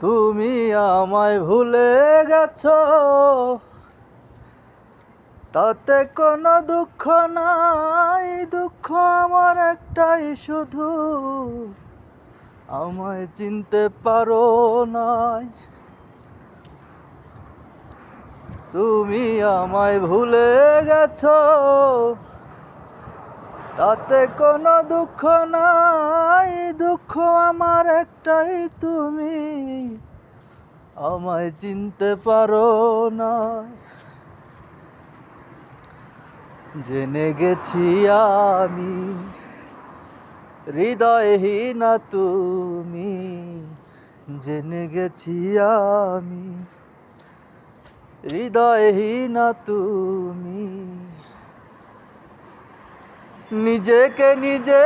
তুমি আমায় ভুলে গেছো, তাতে কোনো দুঃখ নাই। দুঃখ আমার একটাই শুধু, আমায় চিনতে পারো নাই। তুমি আমায় ভুলে গেছো, তাতে কোনো দুঃখ নাই। দুঃখ আমার একটাই, তুমি আমায় চিনতে পারো না। জেনে গেছি আমি হৃদয়হীনা তুমি, জেনে গেছি আমি হৃদয়হীনা তুমি। নিজেকে নিজে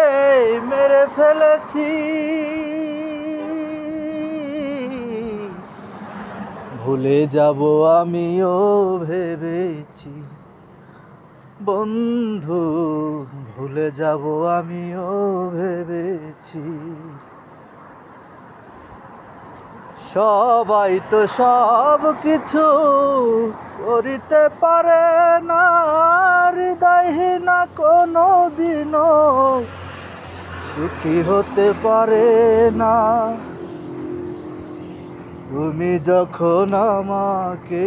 মেরে ফেলেছি, ভুলে যাব আমিও ভেবেছি। বন্ধু, ভুলে যাব আমিও ভেবেছি। সবাই তো সব কিছু করিতে পারে না, হৃদয়হীনা কোনো দিনও সুখী হতে পারে না। তুমি যখন আমাকে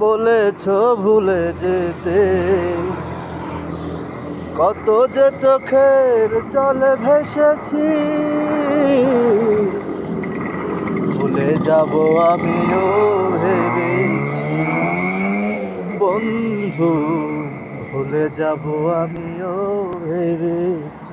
বলেছো ভুলে যেতে, কত যে চোখের জলে ভেসেছি। ভুলে যাব আমিও ভেবেছি। বন্ধু, ভুলে যাব আমিও ভেবেছি।